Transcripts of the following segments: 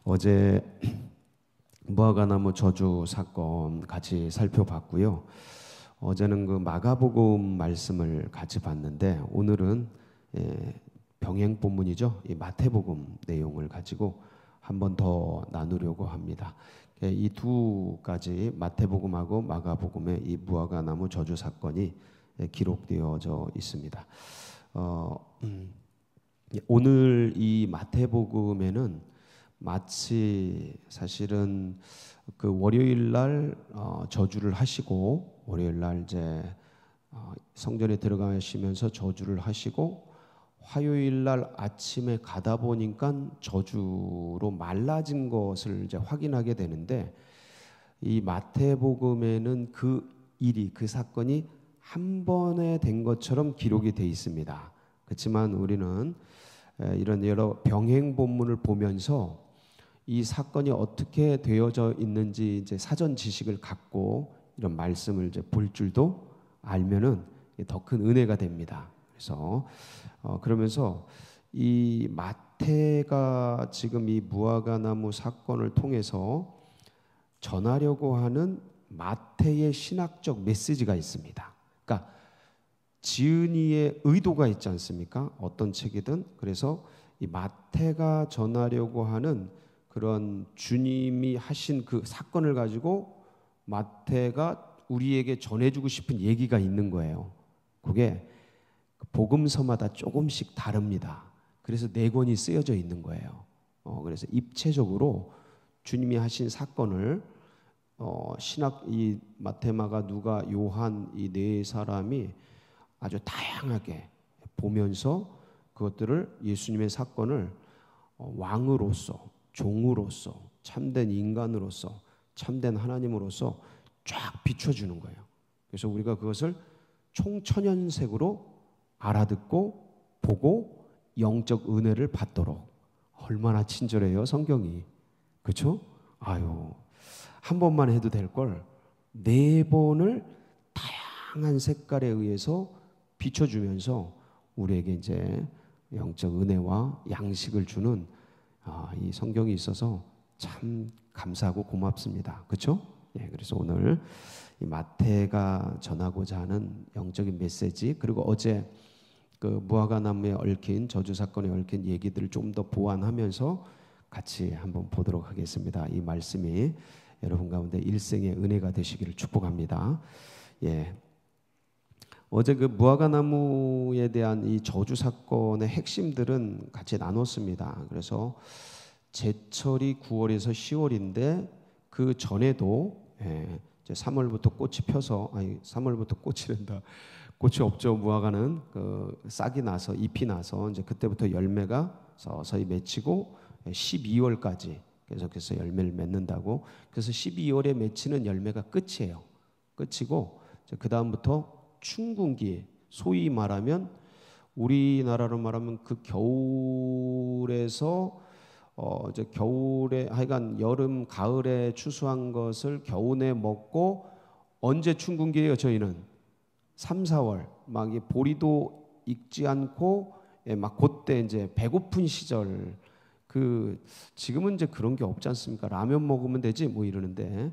어제 무화과나무 저주 사건 같이 살펴봤고요. 어제는 그 마가복음 말씀을 같이 봤는데 오늘은 병행 본문이죠. 이 마태복음 내용을 가지고 한 번 더 나누려고 합니다. 이 두 가지 마태복음하고 마가복음의 이 무화과나무 저주 사건이 기록되어져 있습니다. 오늘 이 마태복음에는 마치 사실은 그 월요일 날 저주를 하시고 월요일 날 이제 성전에 들어가시면서 저주를 하시고 화요일 날 아침에 가다 보니까 저주로 말라진 것을 이제 확인하게 되는데 이 마태복음에는 그 일이 그 사건이 한 번에 된 것처럼 기록이 돼 있습니다. 그렇지만 우리는 이런 여러 병행 본문을 보면서 이 사건이 어떻게 되어져 있는지 이제 사전 지식을 갖고 이런 말씀을 이제 볼 줄도 알면은 더 큰 은혜가 됩니다. 그래서 그러면서 이 마태가 지금 이 무화과나무 사건을 통해서 전하려고 하는 마태의 신학적 메시지가 있습니다. 그러니까 지은이의 의도가 있지 않습니까? 어떤 책이든. 그래서 이 마태가 전하려고 하는 그런 주님이 하신 그 사건을 가지고 마태가 우리에게 전해주고 싶은 얘기가 있는 거예요. 그게 복음서마다 조금씩 다릅니다. 그래서 4권이 쓰여져 있는 거예요. 그래서 입체적으로 주님이 하신 사건을 신학 이 마태, 마가, 누가, 요한 이 4사람이 아주 다양하게 보면서 그것들을 예수님의 사건을 왕으로서, 종으로서, 참된 인간으로서, 참된 하나님으로서 쫙 비춰주는 거예요. 그래서 우리가 그것을 총천연색으로 알아듣고 보고 영적 은혜를 받도록. 얼마나 친절해요, 성경이. 그렇죠? 아유, 한 번만 해도 될 걸 4번을 다양한 색깔에 의해서 비춰주면서 우리에게 이제 영적 은혜와 양식을 주는 이 성경이 있어서 참 감사하고 고맙습니다. 그렇죠? 예, 그래서 오늘 이 마태가 전하고자 하는 영적인 메시지, 그리고 어제 그 무화과나무에 얽힌 저주 사건에 얽힌 얘기들을 좀 더 보완하면서 같이 한번 보도록 하겠습니다. 이 말씀이 여러분 가운데 일생의 은혜가 되시기를 축복합니다. 예. 어제 그 무화과나무에 대한 이 저주 사건의 핵심들은 같이 나눴습니다. 그래서 제철이 9월에서 10월인데 그 전에도 이제 3월부터 꽃이 펴서 3월부터 꽃이란다. 꽃이 없죠. 무화과는 그 싹이 나서 잎이 나서 이제 그때부터 열매가 서서히 맺히고 12월까지 계속해서 열매를 맺는다고. 그래서 12월에 맺히는 열매가 끝이에요. 끝이고 그 다음부터 춘궁기, 소위 말하면 우리나라로 말하면 그 겨울에서 이제 겨울에 하여간 여름 가을에 추수한 것을 겨우내 먹고 언제 춘궁기예요? 저희는 3, 4월 막 보리도 익지 않고 막 그때 이제 배고픈 시절. 그 지금은 이제 그런 게 없지 않습니까? 라면 먹으면 되지 뭐 이러는데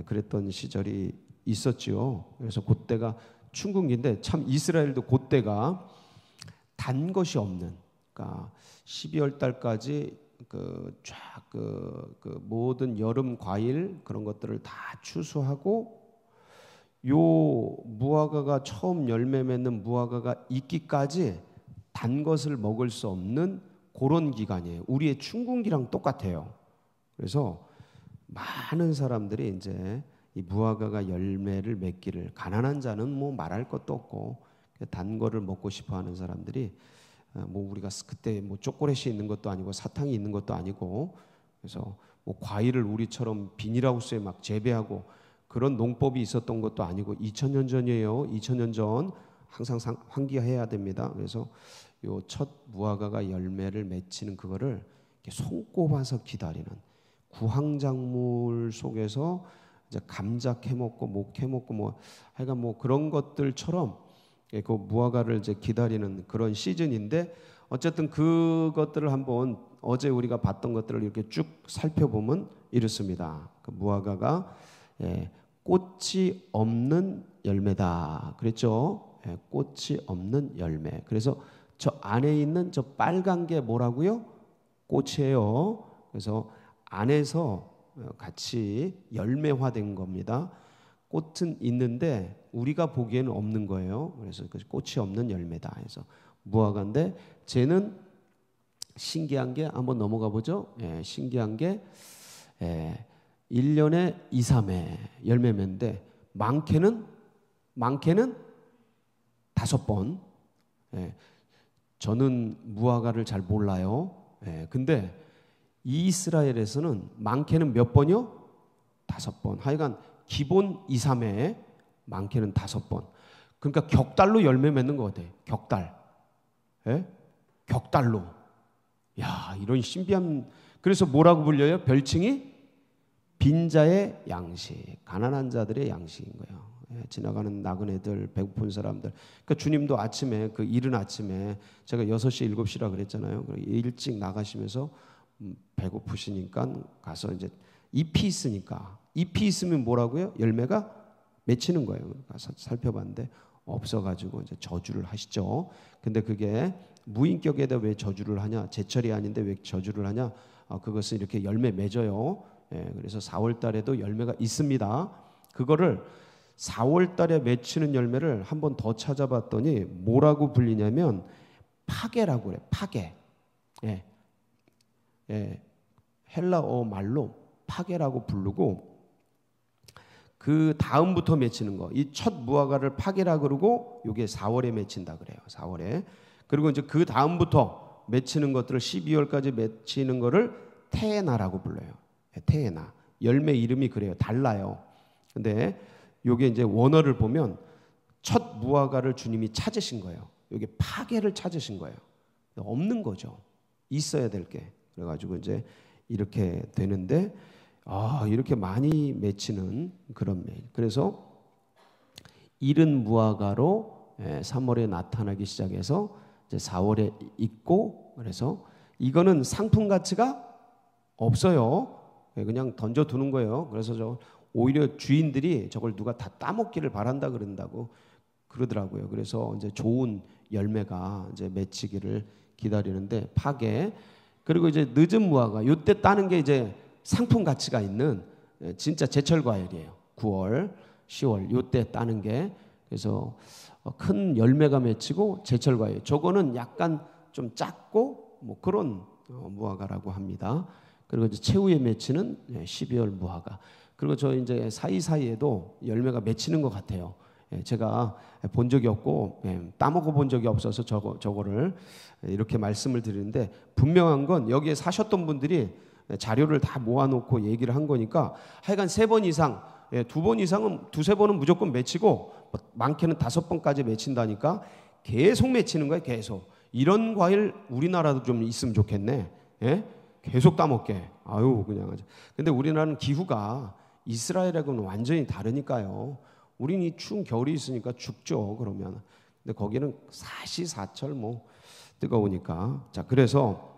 그랬던 시절이 있었죠. 그래서 그때가 춘궁기인데 참 이스라엘도 그때가 단 것이 없는, 그러니까 12월 달까지 그 모든 여름 과일 그런 것들을 다 추수하고 요 무화과가 처음 열매 맺는 무화과가 익기까지 단 것을 먹을 수 없는 그런 기간이에요. 우리의 춘궁기랑 똑같아요. 그래서 많은 사람들이 이제 이 무화과가 열매를 맺기를, 가난한 자는 뭐 말할 것도 없고 단 거를 먹고 싶어 하는 사람들이 뭐 우리가 그때 뭐 초콜릿이 있는 것도 아니고 사탕이 있는 것도 아니고, 그래서 뭐 과일을 우리처럼 비닐하우스에 막 재배하고 그런 농법이 있었던 것도 아니고 2000년 전이에요. 2000년 전 항상 환기해야 됩니다. 그래서 요 첫 무화과가 열매를 맺히는 그거를 손꼽아서 기다리는, 구황작물 속에서 이제 감자 캐먹고 목 캐먹고 뭐 하여간 뭐 그런 것들처럼 그 무화과를 이제 기다리는 그런 시즌인데 어쨌든 그것들을 한번 어제 우리가 봤던 것들을 이렇게 쭉 살펴보면 이렇습니다. 그 무화과가 꽃이 없는 열매다 그랬죠. 꽃이 없는 열매. 그래서 저 안에 있는 저 빨간 게 뭐라고요? 꽃이에요. 그래서 안에서 같이 열매화된 겁니다. 꽃은 있는데 우리가 보기에는 없는 거예요. 그래서 꽃이 없는 열매다 해서 무화과인데 쟤는 신기한 게 한번 넘어가 보죠. 신기한 게 1년에 2, 3회 열매 맺는데 많게는 5번. 저는 무화과를 잘 몰라요. 근데 이스라엘에서는 많게는 몇 번이요? 5번. 하여간 기본 2, 3회, 많게는 5번. 그러니까 격달로 열매 맺는 것 같아요. 격달. 격달로. 야, 이런 신비한. 그래서 뭐라고 불려요? 별칭이 빈자의 양식, 가난한 자들의 양식인 거예요. 지나가는 나그네들, 배고픈 사람들. 그러니까 주님도 아침에 그 이른 아침에 제가 6시, 7시라 그랬잖아요. 일찍 나가시면서 배고프시니까 가서 이제 잎이 있으니까 잎이 있으면 뭐라고요? 열매가 맺히는 거예요. 가서 살펴봤는데 없어가지고 이제 저주를 하시죠. 근데 그게 무인격에다 왜 저주를 하냐? 제철이 아닌데 왜 저주를 하냐? 그것은 이렇게 열매 맺어요. 그래서 4월 달에도 열매가 있습니다. 그거를 4월 달에 맺히는 열매를 한 번 더 찾아봤더니 뭐라고 불리냐면 파게라고 그래. 파게. 헬라어 말로 파게라고 부르고 그 다음부터 맺히는 거. 이 첫 무화과를 파게라 그러고 이게 4월에 맺힌다 그래요. 4월에. 그리고 이제 그 다음부터 맺히는 것들을 12월까지 맺히는 거를 테에나라고 불러요. 테에나. 열매 이름이 그래요. 달라요. 근데 요게 이제 원어를 보면 첫 무화과를 주님이 찾으신 거예요. 여기 파괴를 찾으신 거예요. 없는 거죠. 있어야 될 게. 그래가지고 이제 이렇게 되는데 이렇게 많이 맺히는 그런 매. 그래서 이른 무화과로 3월에 나타나기 시작해서 이제 4월에 있고 그래서 이거는 상품 가치가 없어요. 그냥 던져두는 거예요. 그래서 오히려 주인들이 저걸 누가 다 따먹기를 바란다 그런다고 그러더라고요. 그래서 이제 좋은 열매가 이제 맺히기를 기다리는데 파게. 그리고 이제 늦은 무화과 이때 따는 게 이제 상품 가치가 있는 진짜 제철 과일이에요. 9월, 10월 이때 따는 게. 그래서 큰 열매가 맺히고 제철 과일. 저거는 약간 좀 작고 뭐 그런 무화과라고 합니다. 그리고 이제 최후에 맺히는 12월 무화과. 그리고 저 이제 사이사이에도 열매가 맺히는 것 같아요. 제가 본 적이 없고 따먹어 본 적이 없어서 저거를 이렇게 말씀을 드리는데 분명한 건 여기에 사셨던 분들이 자료를 다 모아놓고 얘기를 한 거니까 하여간 3번 이상, 2번 이상은 2-3번은 무조건 맺히고 많게는 5번까지 맺힌다니까 계속 맺히는 거예요. 계속. 이런 과일 우리나라도 좀 있으면 좋겠네. 계속 따먹게. 아유 그냥. 근데 우리나라는 기후가 이스라엘하고는 완전히 다르니까요. 우리는 이 추운 겨울이 있으니까 춥죠. 그러면. 근데 거기는 사시사철 뭐 뜨거우니까. 자, 그래서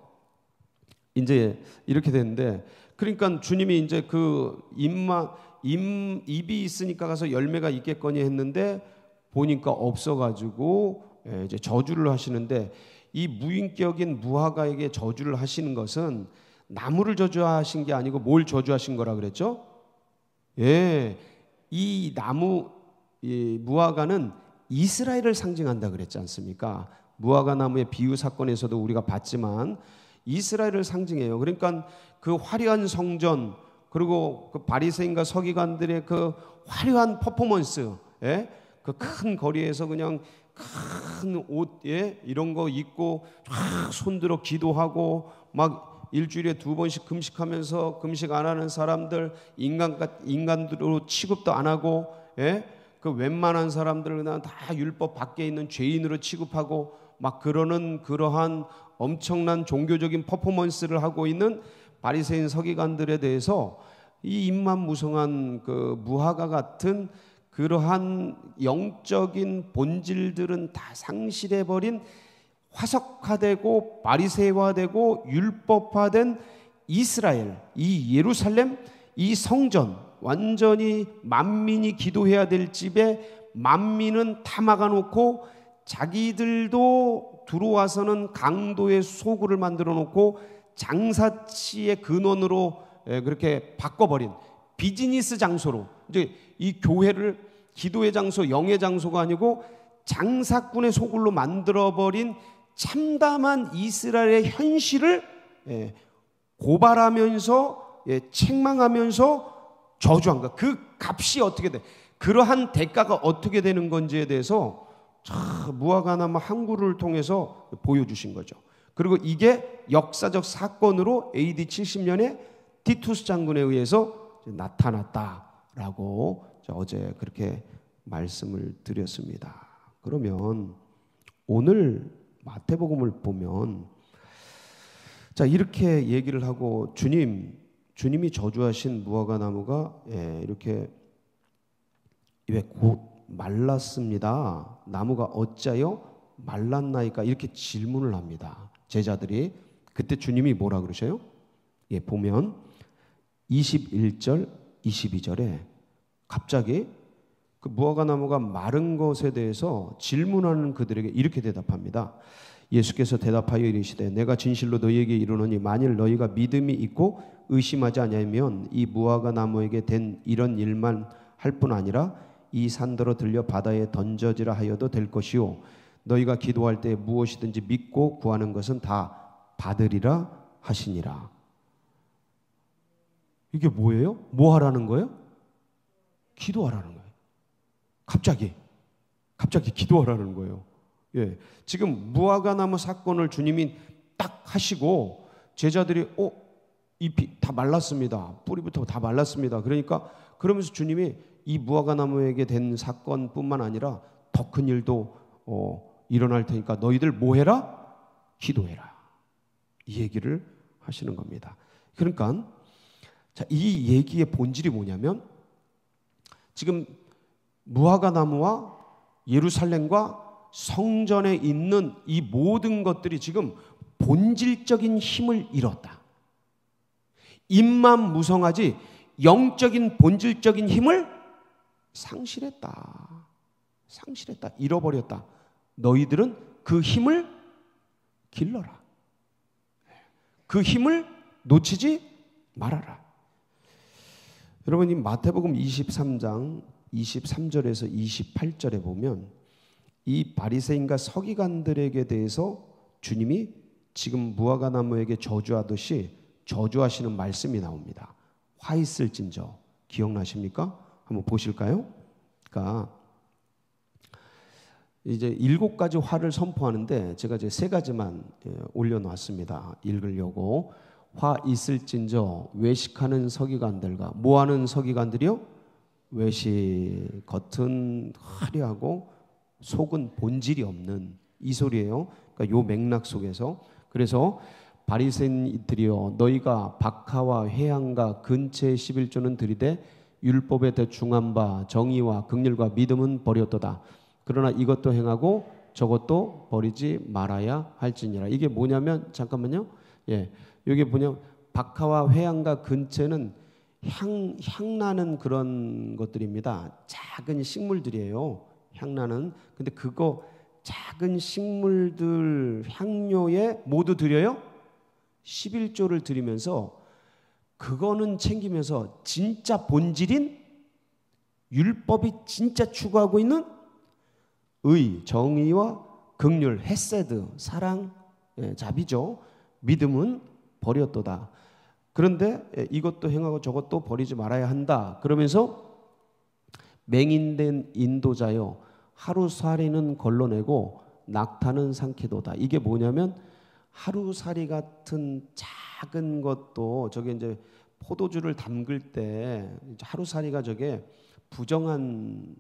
이제 이렇게 됐는데 그러니까 주님이 이제 그 잎이 있으니까 가서 열매가 있겠거니 했는데 보니까 없어가지고 이제 저주를 하시는데 이 무인격인 무화과에게 저주를 하시는 것은 나무를 저주하신 게 아니고 뭘 저주하신 거라 그랬죠? 이 나무, 이 무화과는 이스라엘을 상징한다 그랬지 않습니까? 무화과 나무의 비유 사건에서도 우리가 봤지만 이스라엘을 상징해요. 그러니까 그 화려한 성전 그리고 그 바리새인과 서기관들의 그 화려한 퍼포먼스, 그 큰 거리에서 그냥 큰 옷 이런 거 입고 손들어 기도하고 막 일주일에 2번씩 금식하면서 금식 안 하는 사람들 인간으로 취급도 안 하고 그 웬만한 사람들을 그냥 다 율법 밖에 있는 죄인으로 취급하고 막 그러는 그러한 엄청난 종교적인 퍼포먼스를 하고 있는 바리새인 서기관들에 대해서 이 입만무성한 그 무화과 같은 그러한 영적인 본질들은 다 상실해버린 화석화되고 바리새화되고 율법화된 이스라엘, 이 예루살렘, 이 성전, 완전히 만민이 기도해야 될 집에 만민은 다 막아놓고 자기들도 들어와서는 강도의 소굴을 만들어 놓고 장사치의 근원으로 그렇게 바꿔버린 비즈니스 장소로, 이제 이 교회를 기도의 장소, 영의 장소가 아니고 장사꾼의 소굴로 만들어버린 참담한 이스라엘의 현실을 고발하면서 책망하면서 저주한 것. 그 값이 어떻게 돼? 그러한 대가가 어떻게 되는 건지에 대해서 무화과나무 한 그루를 통해서 보여주신 거죠. 그리고 이게 역사적 사건으로 AD 70년에 티투스 장군에 의해서 나타났다라고 어제 그렇게 말씀을 드렸습니다. 그러면 오늘 마태복음을 보면 자, 이렇게 얘기를 하고 주님이 저주하신 무화과 나무가 이렇게 왜 곧 말랐습니다. 나무가 어찌하여 말랐나이까? 이렇게 질문을 합니다. 제자들이. 그때 주님이 뭐라 그러셔요? 보면 21절, 22절에 갑자기 그 무화과 나무가 마른 것에 대해서 질문하는 그들에게 이렇게 대답합니다. 예수께서 대답하여 이르시되 내가 진실로 너희에게 이르노니 만일 너희가 믿음이 있고 의심하지 아니하면 이 무화과 나무에게 된 이런 일만 할 뿐 아니라 이 산더러 들려 바다에 던져지라 하여도 될 것이요 너희가 기도할 때 무엇이든지 믿고 구하는 것은 다 받으리라 하시니라. 이게 뭐예요? 뭐 하라는 거예요? 기도하라는 거예요. 갑자기 기도하라는 거예요. 지금 무화과 나무 사건을 주님이 딱 하시고 제자들이 잎이 다 말랐습니다. 뿌리부터 다 말랐습니다. 그러면서 주님이 이 무화과 나무에게 된 사건뿐만 아니라 더 큰 일도 일어날 테니까 너희들 뭐 해라? 기도해라. 이 얘기를 하시는 겁니다. 그러니까 자, 이 얘기의 본질이 뭐냐면 지금 무화과 나무와 예루살렘과 성전에 있는 이 모든 것들이 지금 본질적인 힘을 잃었다. 입만 무성하지 영적인 본질적인 힘을 상실했다. 잃어버렸다. 너희들은 그 힘을 길러라. 그 힘을 놓치지 말아라. 여러분, 이 마태복음 23장 23절에서 28절에 보면 이 바리새인과 서기관들에게 대해서 주님이 지금 무화과 나무에게 저주하듯이 저주하시는 말씀이 나옵니다. 화 있을진저. 기억나십니까? 한번 보실까요? 그러니까 이제 7가지 화를 선포하는데 제가 이제 3가지만 올려놨습니다. 읽으려고. 화 있을진저 외식하는 서기관들과 뭐하는 서기관들이요? 외식, 겉은 화려하고 속은 본질이 없는 이 소리예요. 그러니까 요 맥락 속에서 그래서 바리새인들이여 너희가 박하와 회향과 근체의 11조는 들이되 율법에 대충한 바 정의와 긍휼과 믿음은 버렸도다. 그러나 이것도 행하고 저것도 버리지 말아야 할지니라. 이게 뭐냐면 잠깐만요. 여기 보면 박하와 회향과 근체는 향나는 그런 것들입니다. 작은 식물들이에요. 향나는. 근데 그거 작은 식물들 향료에 모두 드려요? 11조를 드리면서 그거는 챙기면서 진짜 본질인 율법이 진짜 추구하고 있는 의, 정의와 긍휼, 헤세드, 사랑, 자비죠. 믿음은 버렸도다. 그런데 이것도 행하고 저것도 버리지 말아야 한다. 그러면서 맹인된 인도자여 하루살이는 걸러내고 낙타는 삼키도다. 이게 뭐냐면 하루살이 같은 작은 것도 저게 이제 포도주를 담글 때 하루살이가 저게 부정한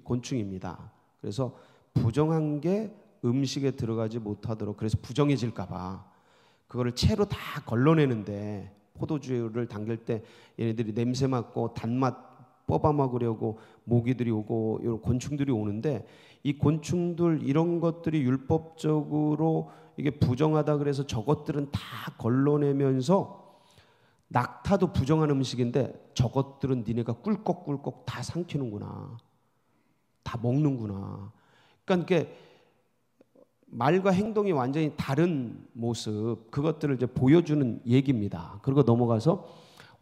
곤충입니다. 그래서 부정한 게 음식에 들어가지 못하도록 그래서 부정해질까봐 그거를 채로 다 걸러내는데 포도주를 담글 때 얘네들이 냄새 맡고 단맛 뽑아 먹으려고 모기들이 오고 이런 곤충들이 오는데, 이 곤충들 이런 것들이 율법적으로 이게 부정하다 그래서 저것들은 다 걸러내면서, 낙타도 부정한 음식인데 저것들은 니네가 꿀꺽꿀꺽 다 삼키는구나, 다 먹는구나. 그러니까 이게 말과 행동이 완전히 다른 모습, 그것들을 이제 보여주는 얘기입니다. 그리고 넘어가서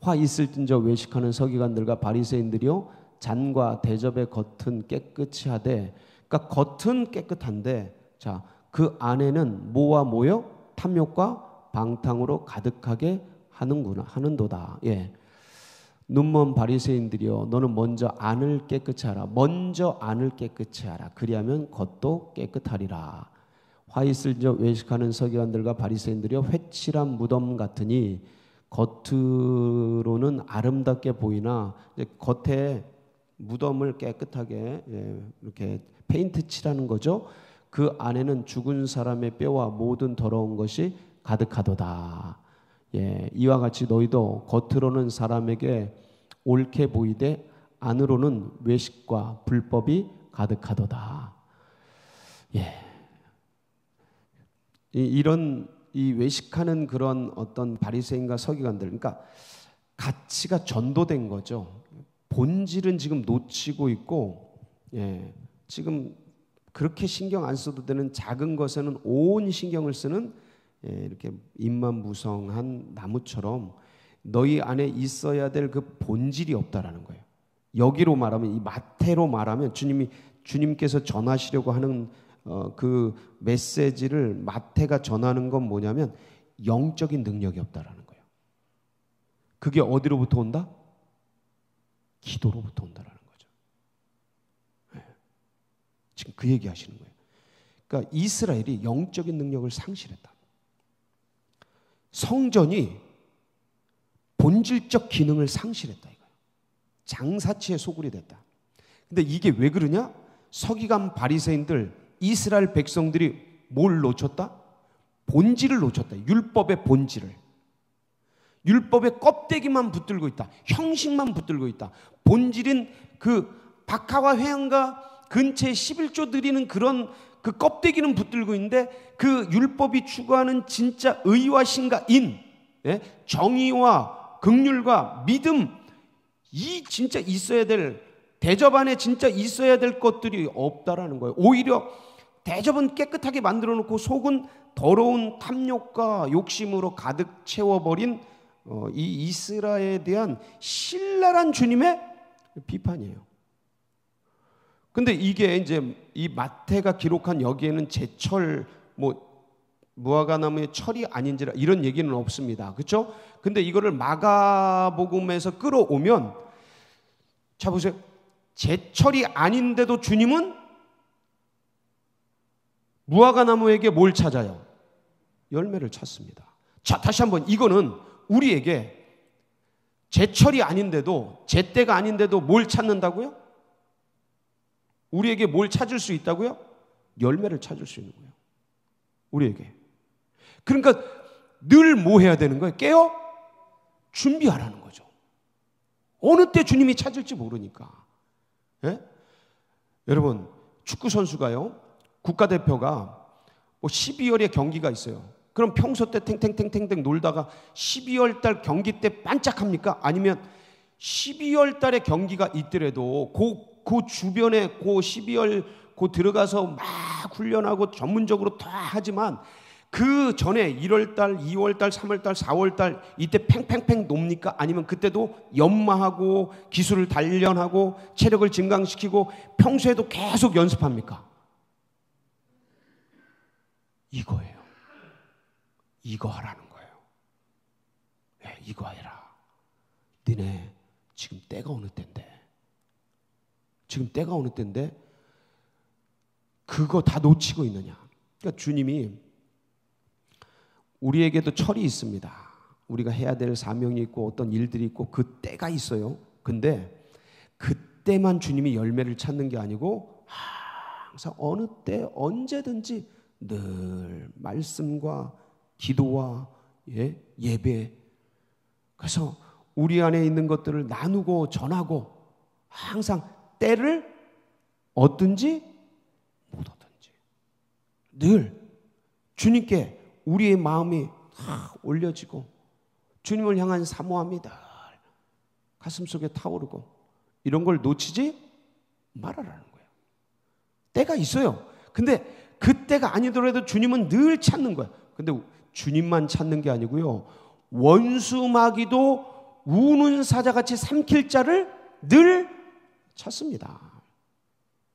화 있을진저 외식하는 서기관들과 바리새인들이요 잔과 대접의 겉은 깨끗이 하되, 그러니까 겉은 깨끗한데 자, 그 안에는 뭐와 뭐요? 탐욕과 방탕으로 가득하게 하는도다. 예. 눈먼 바리새인들이여, 너는 먼저 안을 깨끗이 하라. 먼저 안을 깨끗이 하라. 그리하면 겉도 깨끗하리라. 화 있을저 외식하는 서기관들과 바리새인들이여, 회칠한 무덤 같으니 겉으로는 아름답게 보이나, 겉에 무덤을 깨끗하게 이렇게 페인트 칠하는 거죠. 그 안에는 죽은 사람의 뼈와 모든 더러운 것이 가득하도다. 예, 이와 같이 너희도 겉으로는 사람에게 옳게 보이되 안으로는 외식과 불법이 가득하도다. 예, 이런 이 외식하는 그런 어떤 바리새인과 서기관들, 그러니까 가치가 전도된 거죠. 본질은 지금 놓치고 있고, 예, 지금 그렇게 신경 안 써도 되는 작은 것에는 온 신경을 쓰는, 예, 이렇게 잎만 무성한 나무처럼 너희 안에 있어야 될 그 본질이 없다라는 거예요. 여기로 말하면, 이 마태로 말하면 주님께서 전하시려고 하는 그 메시지를 마태가 전하는 건 뭐냐면 영적인 능력이 없다라는 거예요. 그게 어디로부터 온다? 기도로부터 온다라는 거죠. 네. 지금 그 얘기 하시는 거예요. 그러니까 이스라엘이 영적인 능력을 상실했다. 성전이 본질적 기능을 상실했다 이거예요. 장사치의 소굴이 됐다. 근데 이게 왜 그러냐? 서기관 바리새인들, 이스라엘 백성들이 뭘 놓쳤다? 본질을 놓쳤다. 율법의 본질을. 율법의 껍데기만 붙들고 있다. 형식만 붙들고 있다. 본질인 그 박하와 회양과 근처에 11조 드리는 그런 그 껍데기는 붙들고 있는데, 그 율법이 추구하는 진짜 의와 신과 인, 예? 정의와 긍휼과 믿음, 이 진짜 있어야 될, 대접 안에 진짜 있어야 될 것들이 없다라는 거예요. 오히려 대접은 깨끗하게 만들어 놓고 속은 더러운 탐욕과 욕심으로 가득 채워버린 이 이스라엘에 대한 신랄한 주님의 비판이에요. 근데 이게 이제 이 마태가 기록한 여기에는 제철, 무화과나무의 철이 아닌지라 이런 얘기는 없습니다. 그렇죠? 근데 이거를 마가복음에서 끌어오면, 자 보세요. 제철이 아닌데도 주님은 무화과나무에게 뭘 찾아요? 열매를 찾습니다. 자, 다시 한번, 이거는 우리에게 제철이 아닌데도, 제때가 아닌데도 뭘 찾는다고요? 우리에게 뭘 찾을 수 있다고요? 열매를 찾을 수 있는 거예요. 우리에게. 그러니까 늘 뭐 해야 되는 거예요? 깨어 준비하라는 거죠. 어느 때 주님이 찾을지 모르니까. 예? 여러분, 축구 선수가요, 국가대표가 12월에 경기가 있어요. 그럼 평소 때 탱탱탱탱 놀다가 12월 달 경기 때 반짝합니까? 아니면 12월 달에 경기가 있더라도 그 주변에 그 12월 들어가서 막 훈련하고 전문적으로 다 하지만 그 전에 1월 달, 2월 달, 3월 달, 4월 달 이때 팽팽팽 놉니까? 아니면 그때도 연마하고 기술을 단련하고 체력을 증강시키고 평소에도 계속 연습합니까? 이거예요. 이거 하라는 거예요. 네, 이거 해라. 너네 지금 때가 어느 때인데, 지금 때가 어느 때인데 그거 다 놓치고 있느냐. 그러니까 주님이 우리에게도 철이 있습니다. 우리가 해야 될 사명이 있고 어떤 일들이 있고 그 때가 있어요. 근데 그때만 주님이 열매를 찾는 게 아니고 항상 어느 때 언제든지 늘 말씀과 기도와 예배, 그래서 우리 안에 있는 것들을 나누고 전하고 항상 때를 얻든지 못 얻든지 늘 주님께 우리의 마음이 올려지고 주님을 향한 사모함이 늘 가슴속에 타오르고 이런 걸 놓치지 말아라는 거예요. 때가 있어요. 근데 그 때가 아니더라도 주님은 늘 찾는 거예요. 근데 주님만 찾는 게 아니고요, 원수 마귀도 우는 사자같이 삼킬 자를 늘 찾습니다.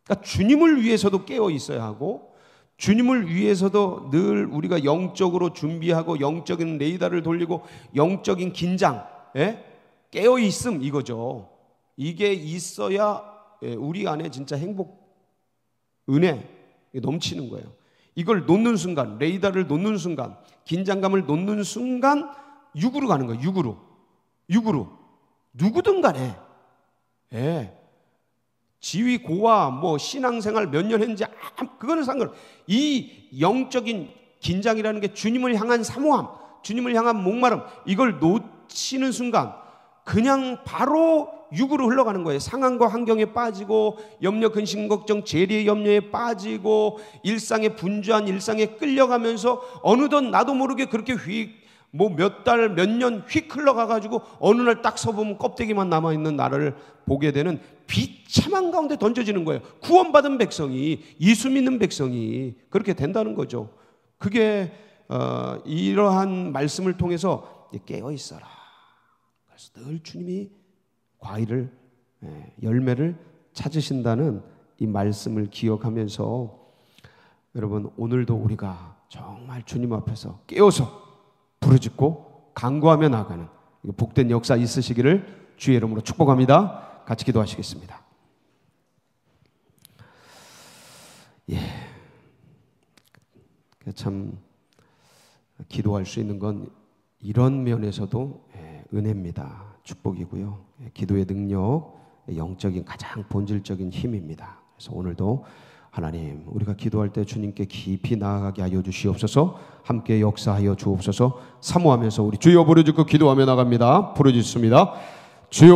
그러니까 주님을 위해서도 깨어 있어야 하고, 주님을 위해서도 늘 우리가 영적으로 준비하고 영적인 레이더를 돌리고 영적인 긴장, 깨어 있음, 이거죠. 이게 있어야 우리 안에 진짜 행복, 은혜 넘치는 거예요. 이걸 놓는 순간, 레이더를 놓는 순간, 긴장감을 놓는 순간 육으로 가는 거예요. 육으로 누구든 간에, 지위 고와 뭐 신앙생활 몇 년 했는지 그거는 상관. 이 영적인 긴장이라는 게 주님을 향한 사모함, 주님을 향한 목마름, 이걸 놓치는 순간 그냥 바로 육으로 흘러가는 거예요. 상황과 환경에 빠지고 염려, 근심, 걱정, 재리의 염려에 빠지고 일상에 분주한 일상에 끌려가면서 어느덧 나도 모르게 그렇게 몇 달, 몇 년 휙 흘러가가지고 어느 날 딱 서보면 껍데기만 남아있는 나를 보게 되는 비참한 가운데 던져지는 거예요. 구원받은 백성이, 예수 믿는 백성이 그렇게 된다는 거죠. 그게 이러한 말씀을 통해서 깨어 있어라. 그래서 늘 주님이 과일을, 열매를 찾으신다는 이 말씀을 기억하면서 여러분, 오늘도 우리가 정말 주님 앞에서 깨어서 부르짖고 간구하며 나가는 복된 역사 있으시기를 주의 이름으로 축복합니다. 같이 기도하시겠습니다. 참 기도할 수 있는 건 이런 면에서도 은혜입니다. 축복이고요. 기도의 능력, 영적인 가장 본질적인 힘입니다. 그래서 오늘도 하나님, 우리가 기도할 때 주님께 깊이 나아가게 하여 주시옵소서. 함께 역사하여 주옵소서. 사모하면서 우리 주여 부르짖고 기도하며 나갑니다. 부르짖습니다. 주여,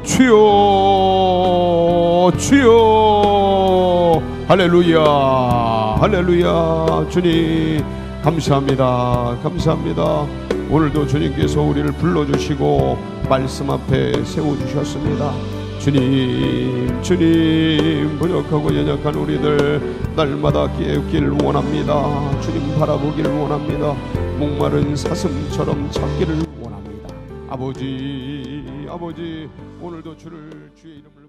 주여, 주여. 할렐루야, 할렐루야. 주님 감사합니다, 감사합니다. 오늘도 주님께서 우리를 불러주시고 말씀 앞에 세워주셨습니다. 주님, 주님, 부족하고 연약한 우리들 날마다 깨우기를 원합니다. 주님 바라보기를 원합니다. 목마른 사슴처럼 찾기를 원합니다. 아버지, 아버지, 오늘도 주의 이름을